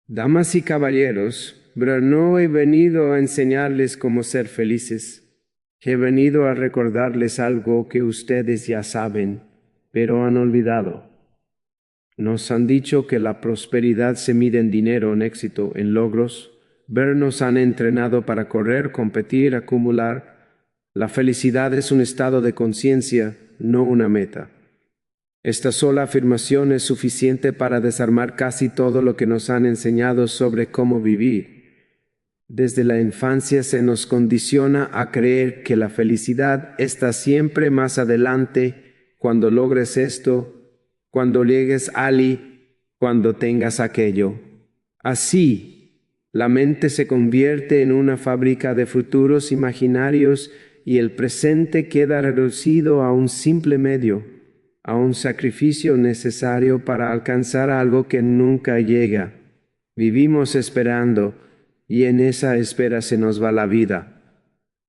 Damas y caballeros, pero no he venido a enseñarles cómo ser felices. He venido a recordarles algo que ustedes ya saben, pero han olvidado. Nos han dicho que la prosperidad se mide en dinero, en éxito, en logros. Pero nos han entrenado para correr, competir, acumular. La felicidad es un estado de conciencia, no una meta. Esta sola afirmación es suficiente para desarmar casi todo lo que nos han enseñado sobre cómo vivir. Desde la infancia se nos condiciona a creer que la felicidad está siempre más adelante, cuando logres esto, cuando llegues allí, cuando tengas aquello. Así, la mente se convierte en una fábrica de futuros imaginarios y el presente queda reducido a un simple medio, a un sacrificio necesario para alcanzar algo que nunca llega. Vivimos esperando, y en esa espera se nos va la vida.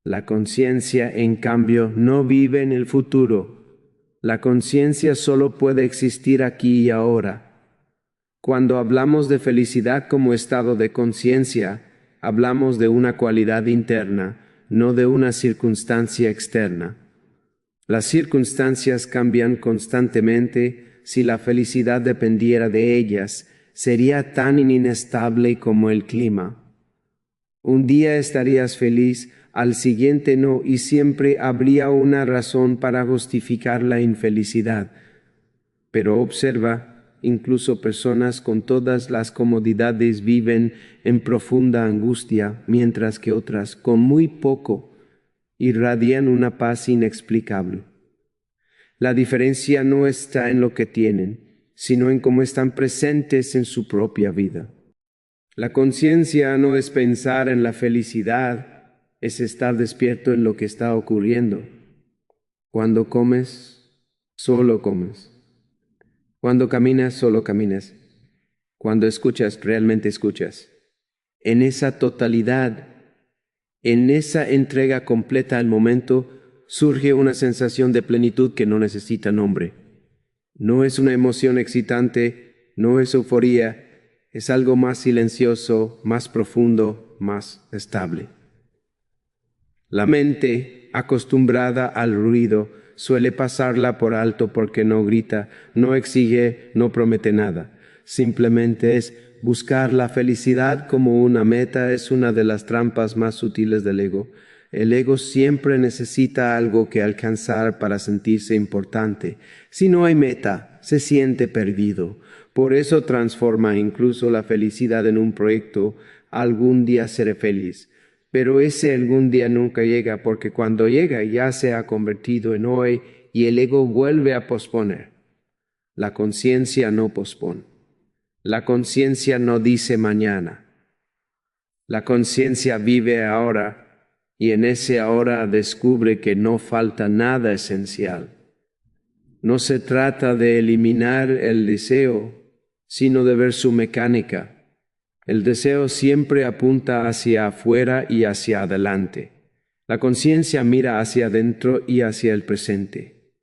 La conciencia, en cambio, no vive en el futuro. La conciencia solo puede existir aquí y ahora. Cuando hablamos de felicidad como estado de conciencia, hablamos de una cualidad interna, no de una circunstancia externa. Las circunstancias cambian constantemente. Si la felicidad dependiera de ellas, sería tan inestable como el clima. Un día estarías feliz, al siguiente no, y siempre habría una razón para justificar la infelicidad. Pero observa, incluso personas con todas las comodidades viven en profunda angustia, mientras que otras, con muy poco, irradian una paz inexplicable. La diferencia no está en lo que tienen, sino en cómo están presentes en su propia vida. La conciencia no es pensar en la felicidad, es estar despierto en lo que está ocurriendo. Cuando comes, solo comes. Cuando caminas, solo caminas. Cuando escuchas, realmente escuchas. En esa totalidad, en esa entrega completa al momento, surge una sensación de plenitud que no necesita nombre. No es una emoción excitante, no es euforía, es algo más silencioso, más profundo, más estable. La mente, acostumbrada al ruido, suele pasarla por alto porque no grita, no exige, no promete nada. Simplemente es buscar la felicidad como una meta. Es una de las trampas más sutiles del ego. El ego siempre necesita algo que alcanzar para sentirse importante. Si no hay meta, se siente perdido. Por eso transforma incluso la felicidad en un proyecto. Algún día seré feliz. Pero ese algún día nunca llega, porque cuando llega ya se ha convertido en hoy y el ego vuelve a posponer. La conciencia no pospone. La conciencia no dice mañana. La conciencia vive ahora y en ese ahora descubre que no falta nada esencial. No se trata de eliminar el deseo, sino de ver su mecánica. El deseo siempre apunta hacia afuera y hacia adelante. La conciencia mira hacia adentro y hacia el presente.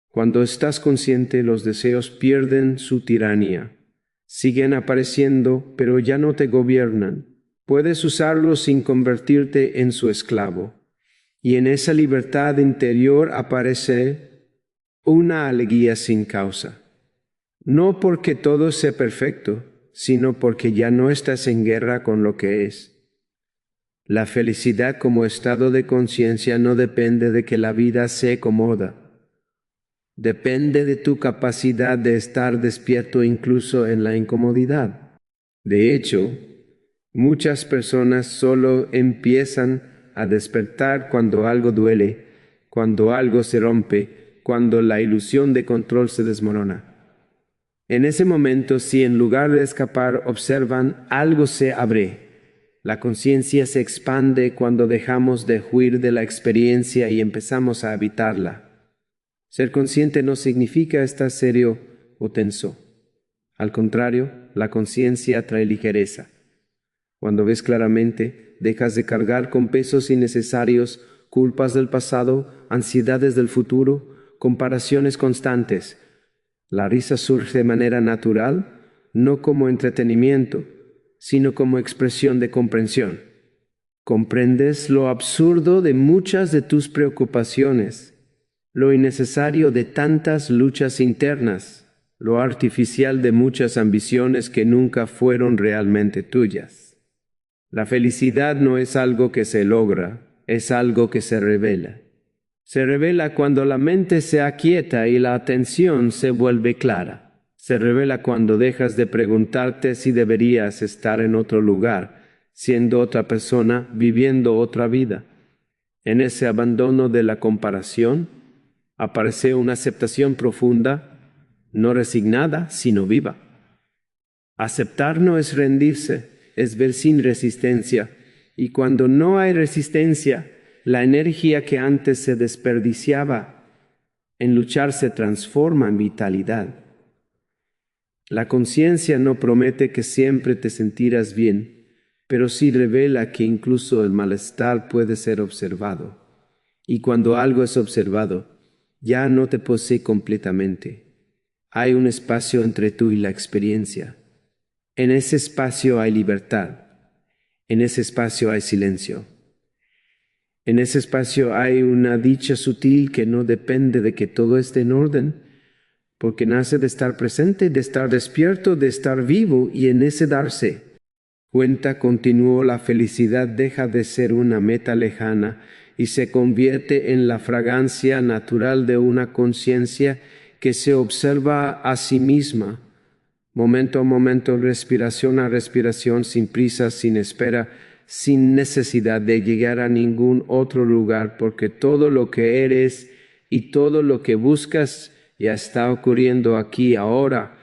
Cuando estás consciente, los deseos pierden su tiranía. Siguen apareciendo, pero ya no te gobiernan. Puedes usarlos sin convertirte en su esclavo. Y en esa libertad interior aparece una alegría sin causa. No porque todo sea perfecto, sino porque ya no estás en guerra con lo que es. La felicidad como estado de conciencia no depende de que la vida sea cómoda. Depende de tu capacidad de estar despierto incluso en la incomodidad. De hecho, muchas personas solo empiezan a despertar cuando algo duele, cuando algo se rompe, cuando la ilusión de control se desmorona. En ese momento, si en lugar de escapar observan, algo se abre. La conciencia se expande cuando dejamos de huir de la experiencia y empezamos a habitarla. Ser consciente no significa estar serio o tenso. Al contrario, la conciencia trae ligereza. Cuando ves claramente, dejas de cargar con pesos innecesarios, culpas del pasado, ansiedades del futuro, comparaciones constantes. La risa surge de manera natural, no como entretenimiento. sino como expresión de comprensión. Comprendes lo absurdo de muchas de tus preocupaciones, lo innecesario de tantas luchas internas, lo artificial de muchas ambiciones que nunca fueron realmente tuyas. La felicidad no es algo que se logra, es algo que se revela. Se revela cuando la mente se aquieta y la atención se vuelve clara. Se revela cuando dejas de preguntarte si deberías estar en otro lugar, siendo otra persona, viviendo otra vida. En ese abandono de la comparación aparece una aceptación profunda, no resignada, sino viva. Aceptar no es rendirse, es ver sin resistencia, y cuando no hay resistencia, la energía que antes se desperdiciaba en luchar se transforma en vitalidad. La conciencia no promete que siempre te sentirás bien, pero sí revela que incluso el malestar puede ser observado. Y cuando algo es observado, ya no te posee completamente. Hay un espacio entre tú y la experiencia. En ese espacio hay libertad. En ese espacio hay silencio. En ese espacio hay una dicha sutil que no depende de que todo esté en orden, porque nace de estar presente, de estar despierto, de estar vivo, y en ese darse cuenta continuo la felicidad deja de ser una meta lejana y se convierte en la fragancia natural de una conciencia que se observa a sí misma, momento a momento, respiración a respiración, sin prisa, sin espera, sin necesidad de llegar a ningún otro lugar, porque todo lo que eres y todo lo que buscas ya está ocurriendo aquí, ahora,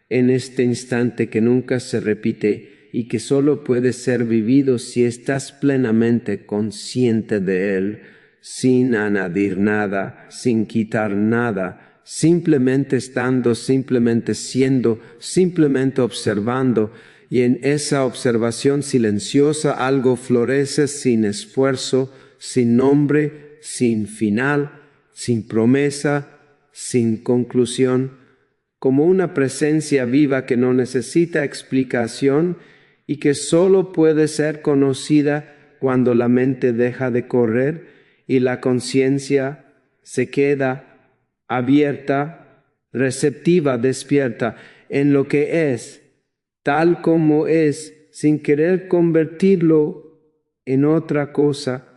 en este instante que nunca se repite y que solo puede ser vivido si estás plenamente consciente de él, sin añadir nada, sin quitar nada, simplemente estando, simplemente siendo, simplemente observando, y en esa observación silenciosa algo florece sin esfuerzo, sin nombre, sin final, sin promesa, sin conclusión, como una presencia viva que no necesita explicación y que solo puede ser conocida cuando la mente deja de correr y la conciencia se queda abierta, receptiva, despierta en lo que es, tal como es, sin querer convertirlo en otra cosa,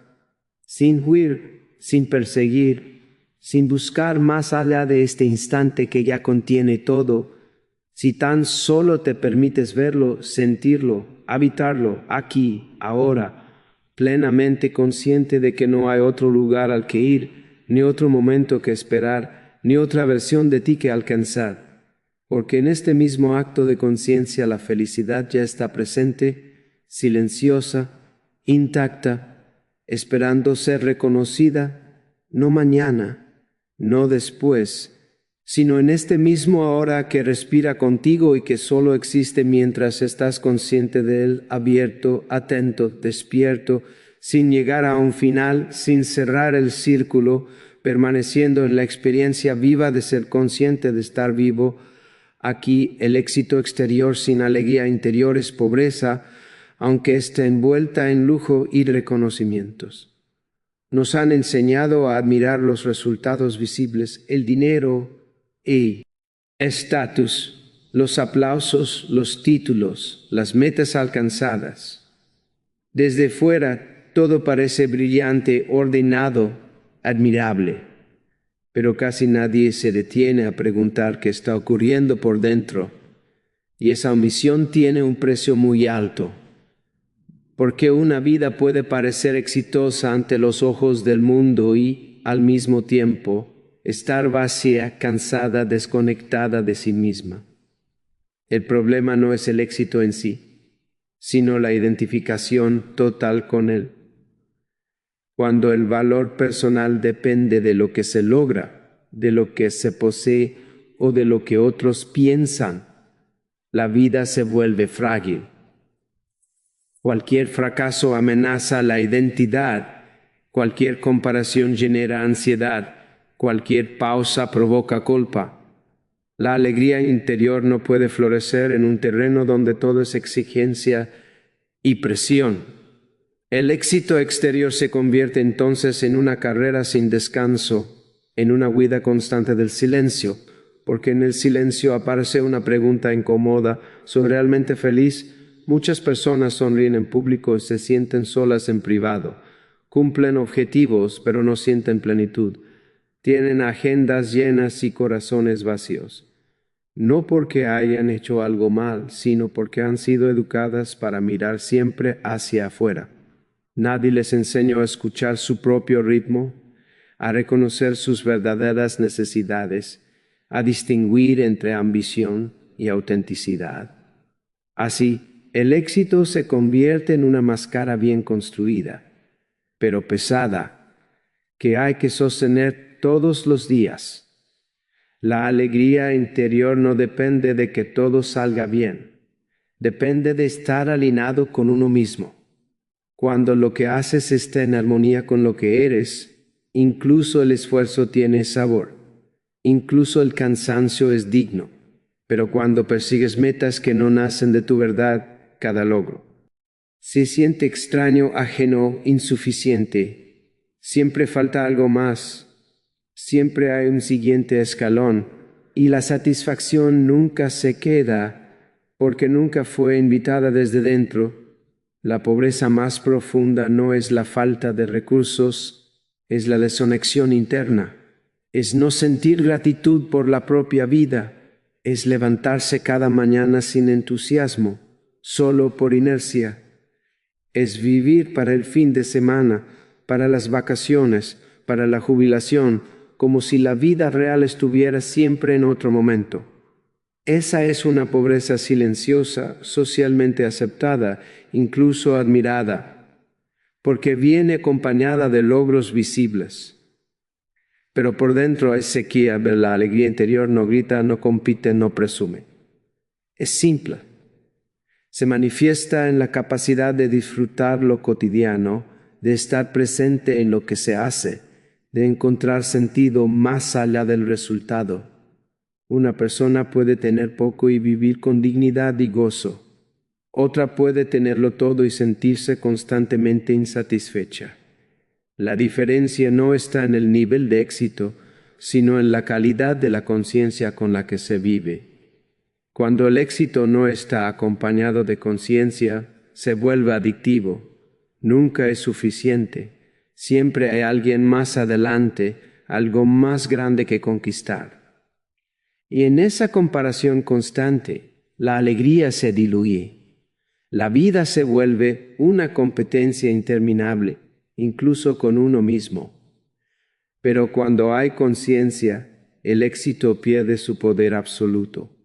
sin huir, sin perseguir, sin buscar más allá de este instante que ya contiene todo, si tan solo te permites verlo, sentirlo, habitarlo, aquí, ahora, plenamente consciente de que no hay otro lugar al que ir, ni otro momento que esperar, ni otra versión de ti que alcanzar, porque en este mismo acto de conciencia la felicidad ya está presente, silenciosa, intacta, esperando ser reconocida, no mañana, no después, sino en este mismo ahora que respira contigo y que solo existe mientras estás consciente de él, abierto, atento, despierto, sin llegar a un final, sin cerrar el círculo, permaneciendo en la experiencia viva de ser consciente de estar vivo. Aquí el éxito exterior sin alegría interior es pobreza, aunque esté envuelta en lujo y reconocimientos. Nos han enseñado a admirar los resultados visibles, el dinero y estatus, los aplausos, los títulos, las metas alcanzadas. Desde fuera todo parece brillante, ordenado, admirable, pero casi nadie se detiene a preguntar qué está ocurriendo por dentro, y esa omisión tiene un precio muy alto. Porque una vida puede parecer exitosa ante los ojos del mundo y, al mismo tiempo, estar vacía, cansada, desconectada de sí misma. El problema no es el éxito en sí, sino la identificación total con él. Cuando el valor personal depende de lo que se logra, de lo que se posee o de lo que otros piensan, la vida se vuelve frágil. Cualquier fracaso amenaza la identidad, cualquier comparación genera ansiedad, cualquier pausa provoca culpa. La alegría interior no puede florecer en un terreno donde todo es exigencia y presión. El éxito exterior se convierte entonces en una carrera sin descanso, en una huida constante del silencio, porque en el silencio aparece una pregunta incómoda: ¿soy realmente feliz? Muchas personas sonríen en público y se sienten solas en privado. Cumplen objetivos, pero no sienten plenitud. Tienen agendas llenas y corazones vacíos. No porque hayan hecho algo mal, sino porque han sido educadas para mirar siempre hacia afuera. Nadie les enseñó a escuchar su propio ritmo, a reconocer sus verdaderas necesidades, a distinguir entre ambición y autenticidad. Así, el éxito se convierte en una máscara bien construida, pero pesada, que hay que sostener todos los días. La alegría interior no depende de que todo salga bien, depende de estar alineado con uno mismo. Cuando lo que haces está en armonía con lo que eres, incluso el esfuerzo tiene sabor, incluso el cansancio es digno, pero cuando persigues metas que no nacen de tu verdad, cada logro se siente extraño, ajeno, insuficiente. Siempre falta algo más. Siempre hay un siguiente escalón y la satisfacción nunca se queda porque nunca fue invitada desde dentro. La pobreza más profunda no es la falta de recursos, es la desconexión interna. Es no sentir gratitud por la propia vida, es levantarse cada mañana sin entusiasmo, solo por inercia. Es vivir para el fin de semana, para las vacaciones, para la jubilación, como si la vida real estuviera siempre en otro momento. Esa es una pobreza silenciosa, socialmente aceptada, incluso admirada, porque viene acompañada de logros visibles. Pero por dentro es sequía, la alegría interior no grita, no compite, no presume. Es simple. Se manifiesta en la capacidad de disfrutar lo cotidiano, de estar presente en lo que se hace, de encontrar sentido más allá del resultado. Una persona puede tener poco y vivir con dignidad y gozo. Otra puede tenerlo todo y sentirse constantemente insatisfecha. La diferencia no está en el nivel de éxito, sino en la calidad de la conciencia con la que se vive. Cuando el éxito no está acompañado de conciencia, se vuelve adictivo. Nunca es suficiente. Siempre hay alguien más adelante, algo más grande que conquistar. Y en esa comparación constante, la alegría se diluye. La vida se vuelve una competencia interminable, incluso con uno mismo. Pero cuando hay conciencia, el éxito pierde su poder absoluto.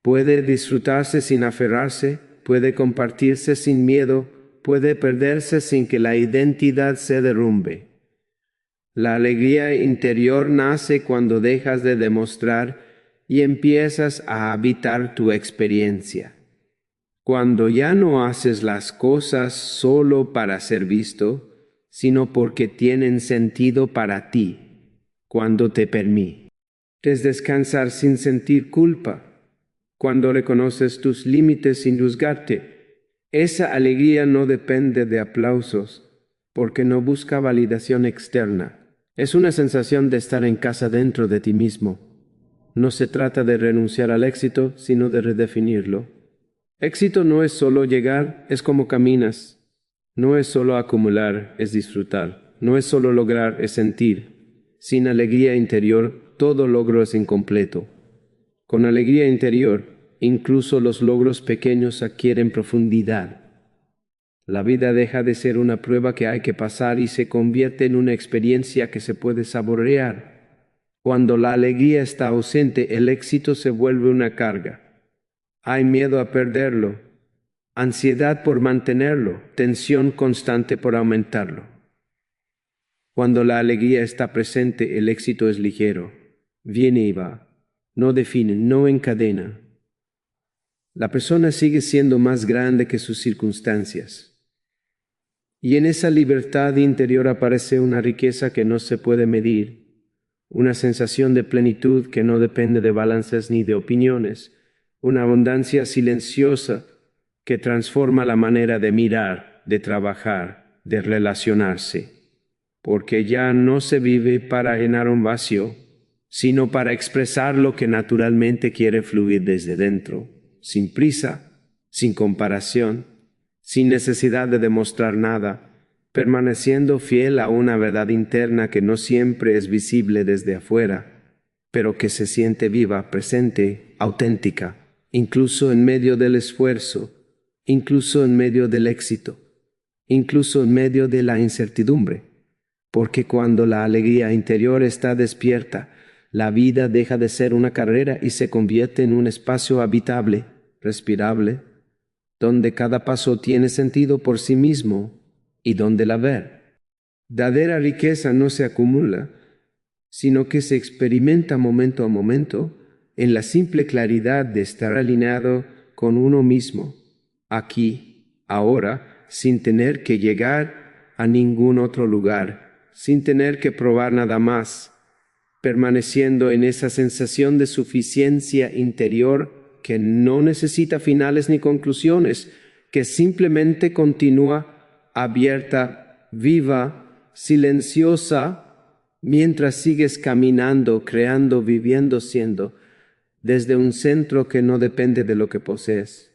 Puede disfrutarse sin aferrarse, puede compartirse sin miedo, puede perderse sin que la identidad se derrumbe. La alegría interior nace cuando dejas de demostrar y empiezas a habitar tu experiencia. Cuando ya no haces las cosas solo para ser visto, sino porque tienen sentido para ti, cuando te permites descansar sin sentir culpa, cuando reconoces tus límites sin juzgarte. Esa alegría no depende de aplausos, porque no busca validación externa. Es una sensación de estar en casa dentro de ti mismo. No se trata de renunciar al éxito, sino de redefinirlo. Éxito no es solo llegar, es como caminas. No es solo acumular, es disfrutar. No es solo lograr, es sentir. Sin alegría interior, todo logro es incompleto. Con alegría interior, incluso los logros pequeños adquieren profundidad. La vida deja de ser una prueba que hay que pasar y se convierte en una experiencia que se puede saborear. Cuando la alegría está ausente, el éxito se vuelve una carga. Hay miedo a perderlo, ansiedad por mantenerlo, tensión constante por aumentarlo. Cuando la alegría está presente, el éxito es ligero, viene y va, no define, no encadena. La persona sigue siendo más grande que sus circunstancias. Y en esa libertad interior aparece una riqueza que no se puede medir, una sensación de plenitud que no depende de balanzas ni de opiniones, una abundancia silenciosa que transforma la manera de mirar, de trabajar, de relacionarse, porque ya no se vive para llenar un vacío, sino para expresar lo que naturalmente quiere fluir desde dentro, sin prisa, sin comparación, sin necesidad de demostrar nada, permaneciendo fiel a una verdad interna que no siempre es visible desde afuera, pero que se siente viva, presente, auténtica, incluso en medio del esfuerzo, incluso en medio del éxito, incluso en medio de la incertidumbre, porque cuando la alegría interior está despierta, la vida deja de ser una carrera y se convierte en un espacio habitable, respirable, donde cada paso tiene sentido por sí mismo y donde la verdadera riqueza no se acumula, sino que se experimenta momento a momento en la simple claridad de estar alineado con uno mismo, aquí, ahora, sin tener que llegar a ningún otro lugar, sin tener que probar nada más, permaneciendo en esa sensación de suficiencia interior que no necesita finales ni conclusiones, que simplemente continúa abierta, viva, silenciosa, mientras sigues caminando, creando, viviendo, siendo, desde un centro que no depende de lo que posees,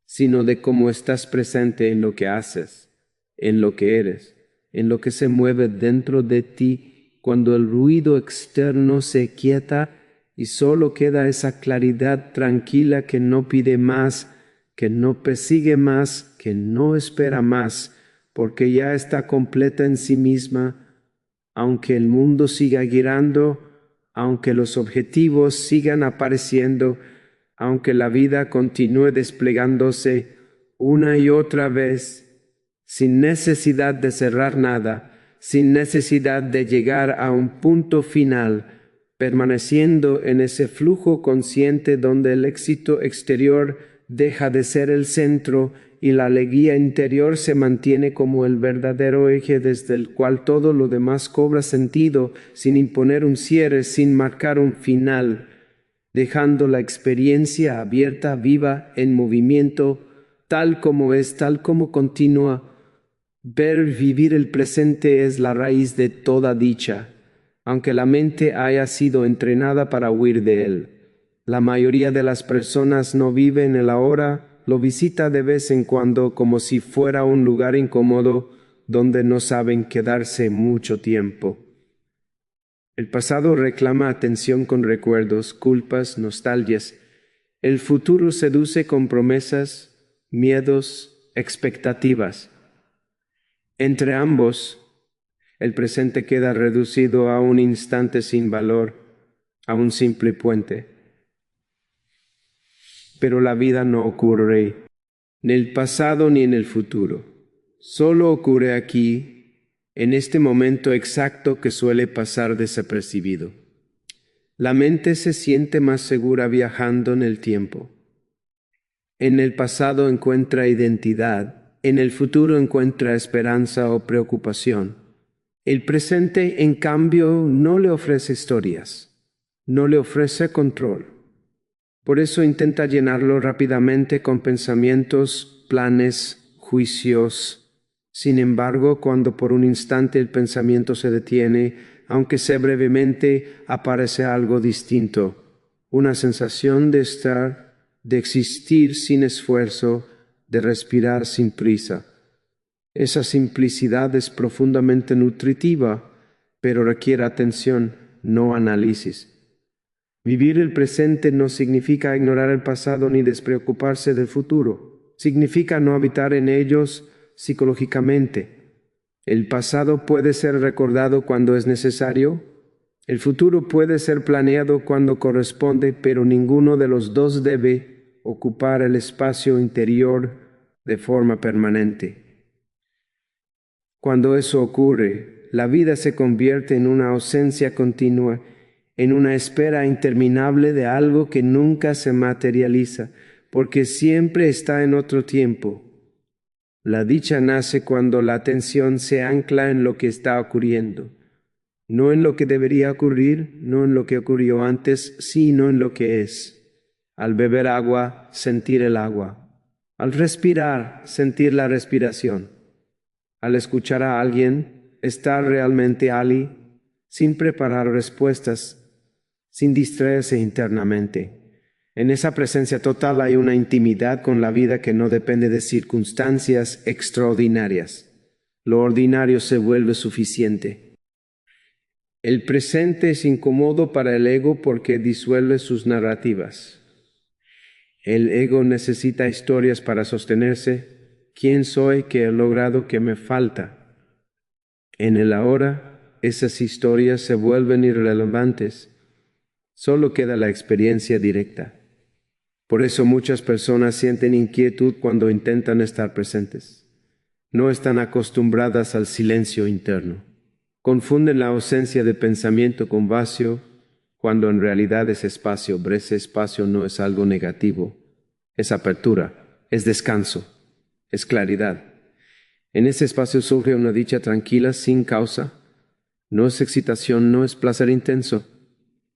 sino de cómo estás presente en lo que haces, en lo que eres, en lo que se mueve dentro de ti, cuando el ruido externo se quieta y solo queda esa claridad tranquila que no pide más, que no persigue más, que no espera más, porque ya está completa en sí misma, aunque el mundo siga girando, aunque los objetivos sigan apareciendo, aunque la vida continúe desplegándose una y otra vez, sin necesidad de cerrar nada, sin necesidad de llegar a un punto final, permaneciendo en ese flujo consciente donde el éxito exterior deja de ser el centro y la alegría interior se mantiene como el verdadero eje desde el cual todo lo demás cobra sentido, sin imponer un cierre, sin marcar un final, dejando la experiencia abierta, viva, en movimiento, tal como es, tal como continúa. Ver vivir el presente es la raíz de toda dicha, aunque la mente haya sido entrenada para huir de él. La mayoría de las personas no vive en el ahora, lo visita de vez en cuando como si fuera un lugar incómodo donde no saben quedarse mucho tiempo. El pasado reclama atención con recuerdos, culpas, nostalgias. El futuro seduce con promesas, miedos, expectativas. Entre ambos, el presente queda reducido a un instante sin valor, a un simple puente. Pero la vida no ocurre en el pasado ni en el futuro. Solo ocurre aquí, en este momento exacto que suele pasar desapercibido. La mente se siente más segura viajando en el tiempo. En el pasado encuentra identidad, en el futuro encuentra esperanza o preocupación. El presente, en cambio, no le ofrece historias, no le ofrece control. Por eso intenta llenarlo rápidamente con pensamientos, planes, juicios. Sin embargo, cuando por un instante el pensamiento se detiene, aunque sea brevemente, aparece algo distinto, una sensación de estar, de existir sin esfuerzo, de respirar sin prisa. Esa simplicidad es profundamente nutritiva, pero requiere atención, no análisis. Vivir el presente no significa ignorar el pasado ni despreocuparse del futuro. Significa no habitar en ellos psicológicamente. El pasado puede ser recordado cuando es necesario. El futuro puede ser planeado cuando corresponde, pero ninguno de los dos debe ocupar el espacio interior de forma permanente. Cuando eso ocurre, la vida se convierte en una ausencia continua, en una espera interminable de algo que nunca se materializa, porque siempre está en otro tiempo. La dicha nace cuando la atención se ancla en lo que está ocurriendo, no en lo que debería ocurrir, no en lo que ocurrió antes, sino en lo que es. Al beber agua, sentir el agua. Al respirar, sentir la respiración. Al escuchar a alguien, estar realmente ali, sin preparar respuestas, sin distraerse internamente. En esa presencia total hay una intimidad con la vida que no depende de circunstancias extraordinarias. Lo ordinario se vuelve suficiente. El presente es incómodo para el ego porque disuelve sus narrativas. El ego necesita historias para sostenerse. ¿Quién soy que he logrado que me falta? En el ahora, esas historias se vuelven irrelevantes. Solo queda la experiencia directa. Por eso muchas personas sienten inquietud cuando intentan estar presentes. No están acostumbradas al silencio interno. Confunden la ausencia de pensamiento con vacío, cuando en realidad es espacio, pero ese espacio no es algo negativo. Es apertura, es descanso, es claridad. En ese espacio surge una dicha tranquila, sin causa. No es excitación, no es placer intenso.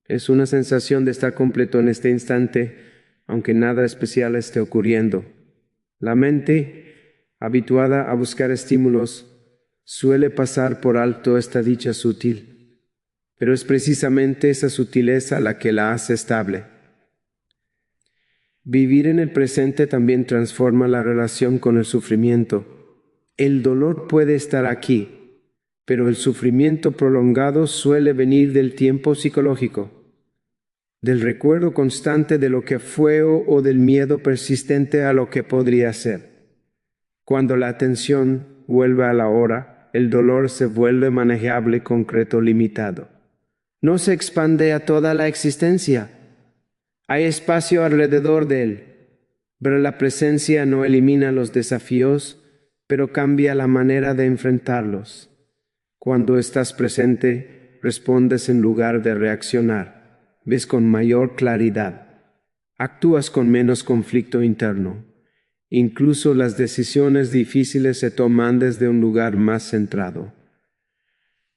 Es una sensación de estar completo en este instante, aunque nada especial esté ocurriendo. La mente, habituada a buscar estímulos, suele pasar por alto esta dicha sutil, pero es precisamente esa sutileza la que la hace estable. Vivir en el presente también transforma la relación con el sufrimiento. El dolor puede estar aquí, pero el sufrimiento prolongado suele venir del tiempo psicológico, del recuerdo constante de lo que fue o del miedo persistente a lo que podría ser. Cuando la atención vuelve a la hora, el dolor se vuelve manejable, concreto, limitado. No se expande a toda la existencia. Hay espacio alrededor de él, pero la presencia no elimina los desafíos, pero cambia la manera de enfrentarlos. Cuando estás presente, respondes en lugar de reaccionar. Ves con mayor claridad. Actúas con menos conflicto interno. Incluso las decisiones difíciles se toman desde un lugar más centrado.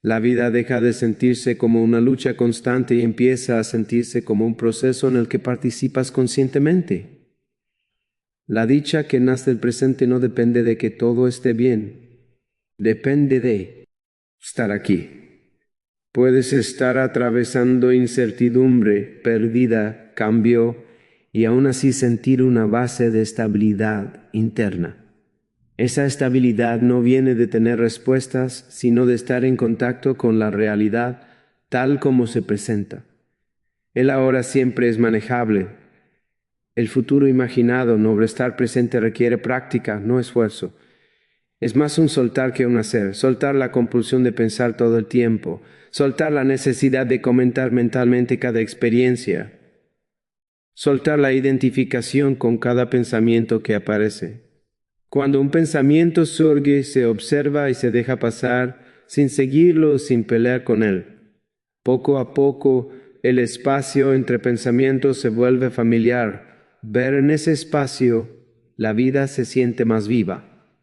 La vida deja de sentirse como una lucha constante y empieza a sentirse como un proceso en el que participas conscientemente. La dicha que nace del presente no depende de que todo esté bien, depende de estar aquí. Puedes estar atravesando incertidumbre, pérdida, cambio, y aún así sentir una base de estabilidad interna. Esa estabilidad no viene de tener respuestas, sino de estar en contacto con la realidad tal como se presenta. El ahora siempre es manejable. El futuro imaginado, no estar presente, requiere práctica, no esfuerzo. Es más un soltar que un hacer, soltar la compulsión de pensar todo el tiempo, soltar la necesidad de comentar mentalmente cada experiencia, soltar la identificación con cada pensamiento que aparece. Cuando un pensamiento surge, se observa y se deja pasar sin seguirlo, sin pelear con él. Poco a poco, el espacio entre pensamientos se vuelve familiar. Ver en ese espacio, la vida se siente más viva.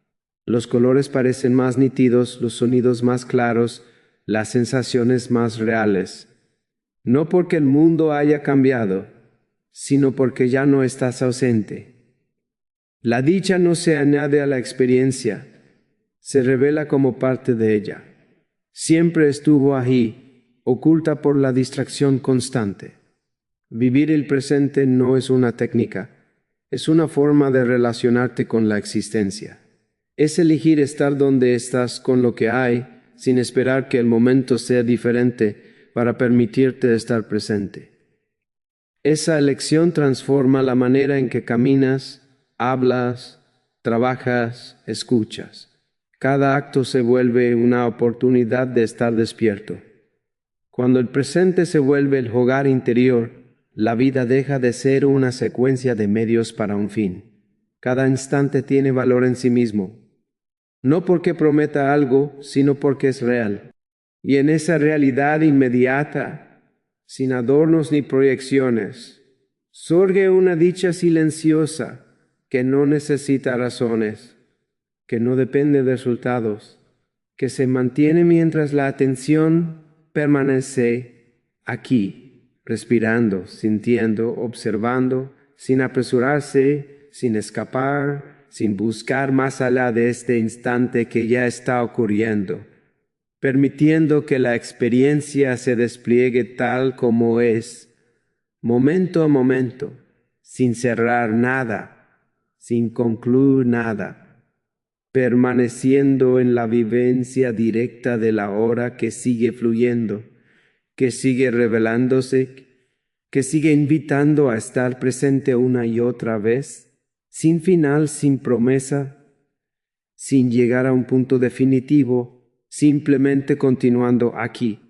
Los colores parecen más nítidos, los sonidos más claros, las sensaciones más reales. No porque el mundo haya cambiado, sino porque ya no estás ausente. La dicha no se añade a la experiencia, se revela como parte de ella. Siempre estuvo ahí, oculta por la distracción constante. Vivir el presente no es una técnica, es una forma de relacionarte con la existencia. Es elegir estar donde estás con lo que hay, sin esperar que el momento sea diferente para permitirte estar presente. Esa elección transforma la manera en que caminas, hablas, trabajas, escuchas. Cada acto se vuelve una oportunidad de estar despierto. Cuando el presente se vuelve el hogar interior, la vida deja de ser una secuencia de medios para un fin. Cada instante tiene valor en sí mismo, no porque prometa algo, sino porque es real. Y en esa realidad inmediata, sin adornos ni proyecciones, surge una dicha silenciosa que no necesita razones, que no depende de resultados, que se mantiene mientras la atención permanece aquí, respirando, sintiendo, observando, sin apresurarse, sin escapar, sin buscar más allá de este instante que ya está ocurriendo, permitiendo que la experiencia se despliegue tal como es, momento a momento, sin cerrar nada, sin concluir nada, permaneciendo en la vivencia directa de la hora que sigue fluyendo, que sigue revelándose, que sigue invitando a estar presente una y otra vez, sin final, sin promesa, sin llegar a un punto definitivo, simplemente continuando aquí,